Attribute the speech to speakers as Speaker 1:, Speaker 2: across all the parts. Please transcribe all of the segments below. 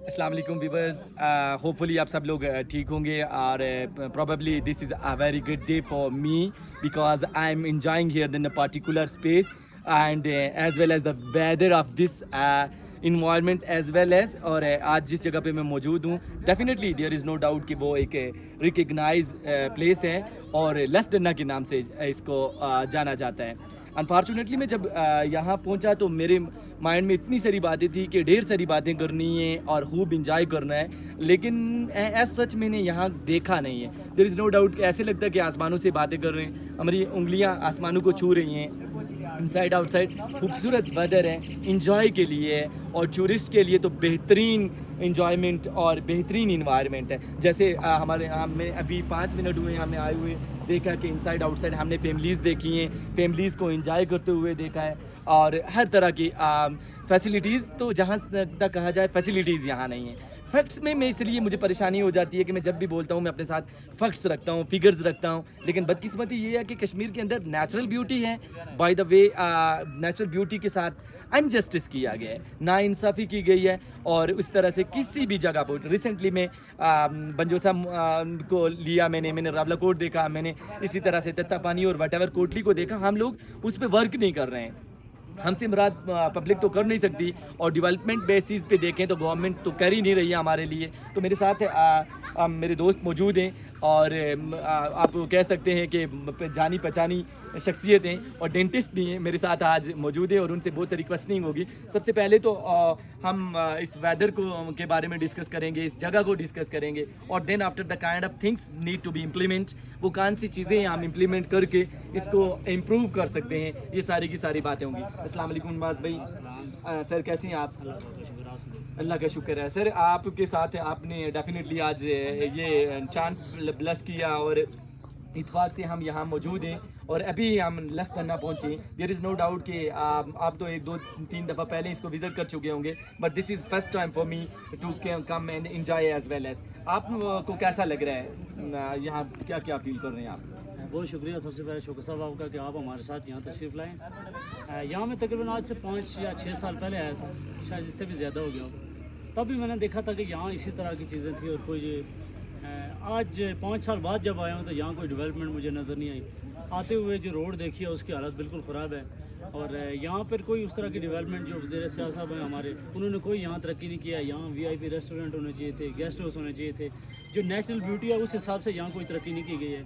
Speaker 1: السلام علیکم viewers. Hopefully آپ سب لوگ ٹھیک ہوں گے اور probably this is a very good day for me because I am enjoying here in a particular space and as well as the weather of this environment as well as. اور آج جس جگہ پہ میں موجود ہوں definitely there is no doubt کہ وہ ایک ریکگنائز پلیس ہے اور لس ڈنا کے نام سے اس کو جانا جاتا ہے. انفارچونیٹلی میں جب یہاں پہنچا تو میرے مائنڈ میں اتنی ساری باتیں تھی کہ ڈھیر ساری باتیں کرنی ہیں اور خوب انجوائے کرنا ہے, لیکن ایز سچ میں نے یہاں دیکھا نہیں ہے. دیر از نو ڈاؤٹ کہ ایسے لگتا ہے کہ آسمانوں سے باتیں کر رہے ہیں, ہماری انگلیاں آسمانوں کو چھو رہی ہیں. ان سائڈ آؤٹ سائڈ خوبصورت ویدر ہے انجوائے کے لیے, اور ٹورسٹ کے لیے تو بہترین انجوائمنٹ اور بہترین انوائرمنٹ ہے. جیسے ہمارے ہمیں ابھی 5 منٹ ہوئے ہمیں آئے ہوئے, دیکھا کہ ان سائڈ آؤٹ سائڈ ہم نے فیملیز دیکھی ہیں, فیملیز کو انجوائے کرتے ہوئے دیکھا ہے, اور ہر طرح کی فیسیلیٹیز, تو جہاں تک کہا جائے فیسیلیٹیز یہاں نہیں ہیں. فیکٹس میں اس لیے مجھے پریشانی ہو جاتی ہے کہ میں جب بھی بولتا ہوں میں اپنے ساتھ فیکٹس رکھتا ہوں, فگرز رکھتا ہوں, لیکن بدقسمتی یہ ہے کہ کشمیر کے اندر نیچرل بیوٹی ہے. By the way natural beauty کے ساتھ انجسٹس کیا گیا ہے, ناانصافی کی گئی ہے, اور اس طرح سے کسی بھی جگہ پر ریسنٹلی میں بنجوسا کو لیا, میں نے راولا کوٹ دیکھا, میں نے اسی طرح سے تتا پانی اور وٹ ایور کوٹلی کو دیکھا. ہم لوگ اس پہ ورک نہیں کر رہے ہیں. ہم سے مراد پبلک تو کر نہیں سکتی, اور ڈیولپمنٹ بیسز پہ دیکھیں تو گورنمنٹ تو کر ہی نہیں رہی ہے ہمارے لیے. تو میرے ساتھ میرے دوست موجود ہیں, اور آپ کہہ سکتے ہیں کہ جانی پہچانی شخصیت ہیں, اور ڈینٹسٹ بھی ہیں میرے ساتھ آج موجود ہیں, اور ان سے بہت ساری کوسچننگ ہوگی. سب سے پہلے تو ہم اس ویدر کے بارے میں ڈسکس کریں گے, اس جگہ کو ڈسکس کریں گے, اور then after the kind of things need to be implement, وہ کون سی چیزیں ہم امپلیمنٹ کر کے اس کو امپروو کر سکتے ہیں, یہ ساری کی ساری باتیں ہوں گی. السلام علیکم نواز بھائی. سر کیسے ہیں آپ؟ اللہ کا شکر ہے. سر آپ کے ساتھ آپ نے ڈیفینیٹلی آج یہ چانس بلس کیا, اور اتفاق سے ہم یہاں موجود ہیں, اور ابھی ہم لس کرنا پہنچے. دیر از نو ڈاؤٹ کہ آپ تو 1-2-3 دفعہ پہلے اس کو وزٹ کر چکے ہوں گے, but this is first time for me to come and enjoy as well as. آپ کو کیسا لگ رہا ہے یہاں, کیا کیا فیل کر رہے ہیں آپ؟
Speaker 2: بہت شکریہ سب سے پہلے شوکر صاحب آپ کا کہ آپ ہمارے ساتھ یہاں تشریف لائیں. یہاں میں تقریباً آج سے 5 یا 6 سال پہلے آیا تھا, شاید اس سے بھی زیادہ ہو گیا ہوگا. تب بھی میں نے دیکھا تھا کہ یہاں اسی طرح کی چیزیں تھیں, اور کوئی آج 5 سال بعد جب آیا ہوں تو یہاں کوئی ڈیولپمنٹ مجھے نظر نہیں آئی. آتے ہوئے جو روڈ دیکھی ہے اس کی حالت بالکل خراب ہے, اور یہاں پر کوئی اس طرح کی ڈیولپمنٹ جو وزیر سیاست صاحب ہیں ہمارے, انہوں نے کوئی یہاں ترقی نہیں کیا. یہاں VIP ریسٹورنٹ ہونے چاہیے تھے, گیسٹ ہاؤس ہونے چاہیے تھے. جو نیشنل بیوٹی ہے اس حساب سے یہاں کوئی ترقی نہیں کی گئی ہے.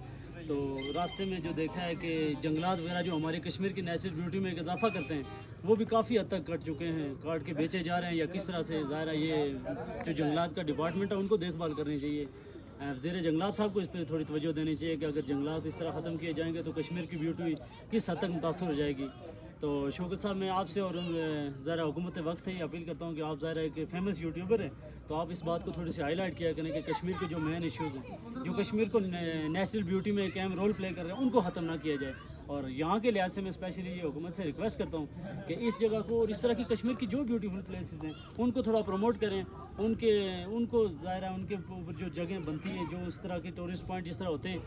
Speaker 2: تو راستے میں جو دیکھا ہے کہ جنگلات وغیرہ جو ہمارے کشمیر کی نیچرل بیوٹی میں ایک اضافہ کرتے ہیں, وہ بھی کافی حد تک کٹ چکے ہیں, کاٹ کے بیچے جا رہے ہیں, یا کس طرح سے. ظاہر ہے یہ جو جنگلات کا ڈپارٹمنٹ ہے ان کو دیکھ بھال کرنی چاہیے. وزیر جنگلات صاحب کو اس پہ تھوڑی توجہ دینی چاہیے کہ اگر جنگلات اس طرح ختم کیے جائیں گے تو کشمیر کی بیوٹی کس حد تک متاثر ہو جائے گی. تو شوکت صاحب میں آپ سے اور ظاہر حکومت وقت سے ہی اپیل کرتا ہوں کہ آپ ظاہر ہے کہ فیمس یوٹیوبر ہیں, تو آپ اس بات کو تھوڑی سی ہائی لائٹ کیا کریں کہ کشمیر کے جو مین ایشوز ہیں, جو کشمیر کو نیشنل بیوٹی میں ایک اہم رول پلے کر رہے ہیں, ان کو ختم نہ کیا جائے. اور یہاں کے لحاظ سے میں اسپیشلی یہ حکومت سے ریکویسٹ کرتا ہوں کہ اس جگہ کو اور اس طرح کی کشمیر کی جو بیوٹیفل پلیسز ہیں ان کو تھوڑا پروموٹ کریں. ان کو ظاہر ہے ان کے اوپر جو جگہیں بنتی ہیں, جو اس طرح کے ٹورسٹ پوائنٹ جس طرح ہوتے ہیں,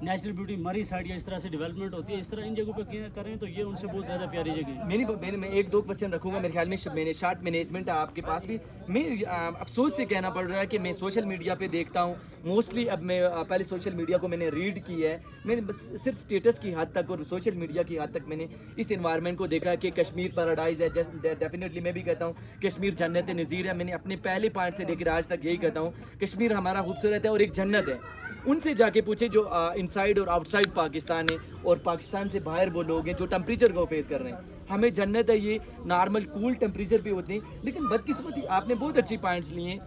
Speaker 2: نیشنل بیوٹی مری سائڈ یا اس طرح سے ڈیولپمنٹ ہوتی ہے, اس طرح ان جگہوں پہ کریں تو یہ ان سے بہت زیادہ پیاری جگہ ہے.
Speaker 1: میں 1-2 کوسچن رکھوں گا. میرے خیال میں شارٹ مینجمنٹ آپ کے پاس بھی. میں افسوس سے کہنا پڑ رہا ہے کہ میں سوشل میڈیا پہ دیکھتا ہوں موسٹلی, اب میں پہلے سوشل میڈیا کو میں نے ریڈ کی ہے, میں نے بس صرف اسٹیٹس کی حد تک اور سوشل میڈیا کی حد تک میں نے اس انوائرمنٹ کو دیکھا کہ کشمیر پیراڈائز ہے. ڈیفینیٹلی میں بھی کہتا ہوں کشمیر جنت نظیر ہے. میں نے اپنے پہلے پوائنٹ سے لے کر آج تک یہی کہتا ہوں کشمیر ہمارا خوبصورت ہے اور ایک جنت ہے. ان سے جا کے پوچھے جو انسائڈ اور آؤٹ سائڈ پاکستان ہے, اور پاکستان سے باہر وہ لوگ ہیں جو ٹمپریچر کو فیس کر رہے ہیں. ہمیں جنت ہے, یہ نارمل کول ٹمپریچر پہ ہوتے ہیں, لیکن بدقسمتی آپ نے بہت اچھی پوائنٹس لیے ہیں.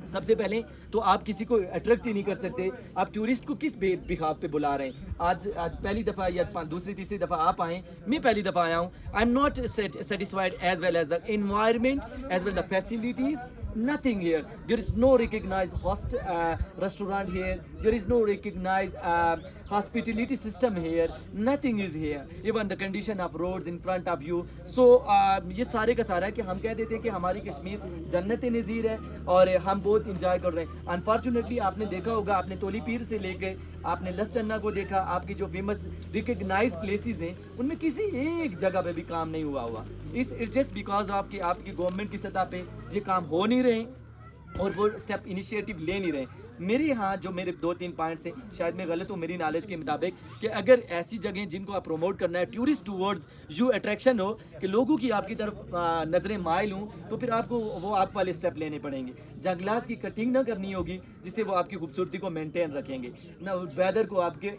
Speaker 1: سب سے پہلے تو آپ کسی کو اٹریکٹ ہی نہیں کر سکتے. آپ ٹورسٹ کو کس بخاب پہ بلا رہے ہیں؟ آج پہلی دفعہ یا دوسری تیسری دفعہ آپ آئیں, میں پہلی دفعہ آیا ہوں. I am not satisfied as well as the environment as well the facilities. Nothing here. There is no recognized restaurant here. There is no recognized hospitality system here. Nothing is here. Even the condition of roads in front of you. So یہ سارے کا سارا ہے کہ ہم کہہ دیتے ہیں کہ ہماری کشمیر جنت نظیر ہے اور ہم بہت انجوائے کر رہے ہیں. انفارچونیٹلی آپ نے دیکھا ہوگا, آپ نے تولی پیر سے لے کے آپ نے لس ٹنا کو دیکھا, آپ کی جو فیمس ریکگنائز پلیسز ہیں ان میں کسی ایک جگہ پہ بھی کام نہیں ہوا. اٹس جسٹ بیکاز آف کہ آپ کی گورنمنٹ کی سطح پہ یہ کام ہو نہیں رہے ہیں. اور وہ اسٹیپ انیشیٹو لے نہیں رہے. میرے یہاں جو میرے 2-3 پوائنٹس ہیں, شاید میں غلط ہوں میری نالج کے مطابق, کہ اگر ایسی جگہیں جن کو آپ پروموٹ کرنا ہے, ٹورسٹ ٹورڈز یو اٹریکشن ہو, کہ لوگوں کی آپ کی طرف نظریں مائل ہوں, تو پھر آپ کو وہ آپ والے اسٹیپ لینے پڑیں گے. جنگلات کی کٹنگ نہ کرنی ہوگی جس سے وہ آپ کی خوبصورتی کو مینٹین رکھیں گے, نہ ویدر کو آپ کے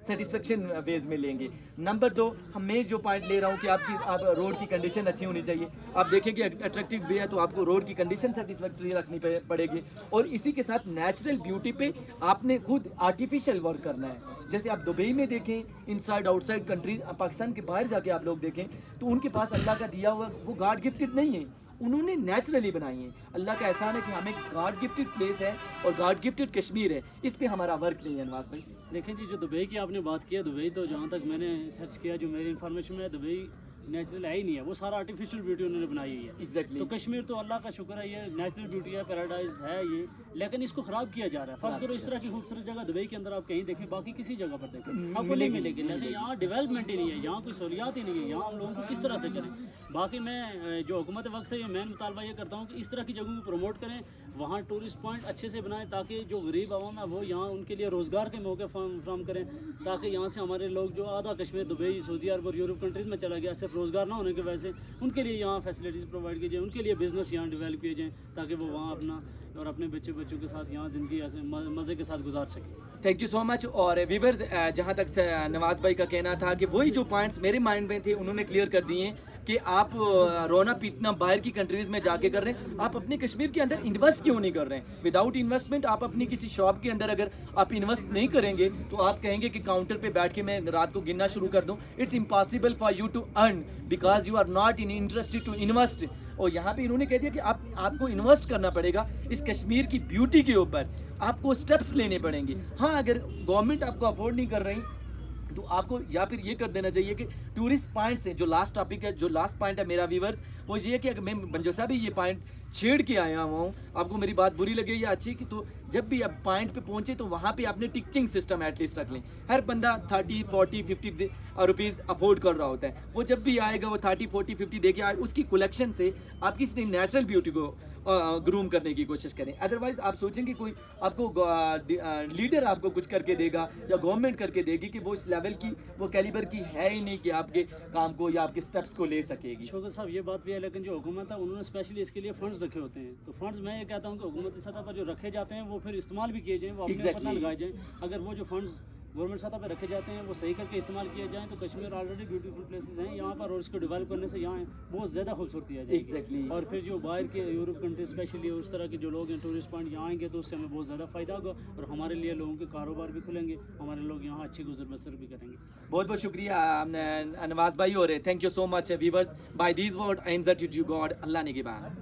Speaker 1: سیٹسفیکشن ویز میں لیں گے. نمبر 2, میں جو پوائنٹ لے رہا ہوں کہ آپ روڈ کی کنڈیشن اچھی ہونی چاہیے. آپ دیکھیں کہ اٹریکٹیو وے ہے تو آپ کو روڈ کی کنڈیشن سیٹسفیکٹری رکھنی پڑے گی, اور اسی کے ساتھ نیچرل بیوٹی پہ آپ نے خود آرٹیفیشیل ورک کرنا ہے. جیسے آپ دبئی میں دیکھیں, inside outside countries, Pakistan کے باہر جا کے آپ لوگ دیکھیں تو ان کے پاس اللہ کا دیا ہوا وہ گاڈ گفٹڈ نہیں ہے, انہوں نے نیچرلی بنائی ہیں. اللہ کا احسان ہے کہ ہمیں گاڈ گفٹڈ پلیس ہے اور گاڈ گفٹڈ کشمیر ہے, اس پہ ہمارا ورک نہیں ہے. نواز بھائی
Speaker 2: دیکھیں جی, جو دبئی کی آپ نے بات کیا, دبئی تو جہاں تک میں نے سرچ کیا, جو میری انفارمیشن میں ہے, دبئی نیچرل ہے ہی نہیں ہے, وہ سارا آرٹیفیشیل بیوٹی انہوں نے بنائی ہوئی ہے.
Speaker 1: ایگزیکٹلی.
Speaker 2: تو کشمیر تو اللہ کا شکر ہے, یہ نیچرل بیوٹی ہے, پیراڈائز ہے یہ, لیکن اس کو خراب کیا جا رہا ہے. فرض کرو اس طرح کی خوبصورت جگہ دبئی کے اندر آپ کہیں دیکھیں, باقی کسی جگہ پر دیکھیں آپ کو نہیں ملے گی, لیکن یہاں ڈیولپمنٹ ہی نہیں ہے, یہاں کوئی سہولیات ہی نہیں ہے, یہاں ہم لوگوں کو کس طرح سے کریں. باقی میں جو حکومت وقت سے یہ مین مطالبہ یہ کرتا ہوں کہ اس طرح کی جگہوں کو پروموٹ کریں, وہاں ٹورسٹ پوائنٹ اچھے سے بنائیں, تاکہ جو غریب عوام ہے وہ یہاں ان کے لیے روزگار کے موقع فراہم کریں, تاکہ یہاں سے ہمارے لوگ جو آدھا کشمیر دبئی, سعودی عرب اور یورپ کنٹریز میں چلا گیا صرف روزگار نہ ہونے کی وجہ سے, ان کے لیے یہاں فیسلٹیز پرووائڈ کی جائیں, ان کے لیے بزنس یہاں ڈیولپ کیے جائیں, تاکہ وہ وہاں اپنا اور اپنے بچوں کے ساتھ یہاں زندگی ایسے مزے کے ساتھ گزار سکیں.
Speaker 1: تھینک یو سو مچ. اور ویورز, جہاں تک سے نواز بھائی کا کہنا تھا کہ وہی جو پوائنٹس میرے مائنڈ میں تھے انہوں نے کلیئر کر دیے کہ آپ رونا پیٹنا باہر کی کنٹریز میں جا کے کر رہے ہیں, آپ اپنے کشمیر کے اندر انویسٹ کیوں نہیں کر رہے ہیں؟ وداؤٹ انویسٹمنٹ آپ اپنی کسی شاپ کے اندر اگر آپ انویسٹ نہیں کریں گے تو آپ کہیں گے کہ کاؤنٹر پہ بیٹھ کے میں رات کو گننا شروع کر دوں. It's impossible for you to earn because you are not interested to invest. اور یہاں پہ انہوں نے کہہ دیا کہ آپ کو انویسٹ کرنا پڑے گا اس کشمیر کی بیوٹی کے اوپر, آپ کو اسٹیپس لینے پڑیں گے. ہاں, اگر گورنمنٹ آپ کو افورڈ نہیں کر رہی تو آپ کو یا پھر یہ کر دینا چاہیے کہ ٹورسٹ پوائنٹس ہیں, جو لاسٹ ٹاپک ہے, جو لاسٹ پوائنٹ ہے میرا ویورز, وہ یہ ہے کہ میں بنجوسا بھی یہ پوائنٹ چھیڑ کے آیا ہوں, آپ کو میری بات بری لگے یا اچھی, کہ تو جب بھی آپ پوائنٹ پہ پہنچے تو وہاں پہ آپ نے ٹکٹنگ سسٹم ایٹ لیسٹ رکھ لیں. ہر بندہ 30, 40, 50 روپیز افورڈ کر رہا ہوتا ہے, وہ جب بھی آئے گا وہ 30, 40, 50 دے کے آئے, اس کی کلیکشن سے آپ کسی نیچرل بیوٹی کو گروم کرنے کی کوشش کریں. ادروائز آپ سوچیں کہ کوئی آپ کو لیڈر آپ کو کچھ کر کے دے گا یا گورنمنٹ کر کے دے گی, کہ وہ اس لیول کی, وہ کیلیبر کی ہے ہی نہیں کہ آپ کے کام کو یا آپ کے سٹیپس کو لے سکے گی.
Speaker 2: شوکت صاحب یہ بات بھی ہے, لیکن جو حکومت ہے انہوں نے اسپیشلی اس کے لیے فنڈز رکھے ہوتے ہیں, تو فنڈز میں یہ کہتا ہوں کہ حکومتی سطح پر جو رکھے جاتے ہیں وہ پھر استعمال بھی کیے جائیں, وہ اپنے اوپر نہ لگائے جائیں. اگر وہ جو فنڈز گورنمنٹ سطح پہ رکھے جاتے ہیں وہ صحیح کر کے استعمال کیے جائیں تو کشمیر آلریڈی بیوٹیفل پلیسز ہیں یہاں پر, اور اس کو ڈیولپ کرنے سے یہاں بہت زیادہ خوبصورتی آ جائے گی.
Speaker 1: ایگزیکٹلی.
Speaker 2: اور پھر جو باہر کے یورپ کنٹریز اسپیشلی اس طرح کے جو لوگ ہیں ٹورسٹ پوائنٹ یہاں آئیں گے تو اس سے ہمیں بہت زیادہ فائدہ ہوگا, اور ہمارے لیے لوگوں کے کاروبار بھی کھلیں گے, ہمارے لوگ یہاں اچھی گزر بسر بھی کریں گے.
Speaker 1: بہت بہت شکریہ نواز بھائی, اور thank you so much viewers. Bye these word I entrust you God, Allah نگہبان.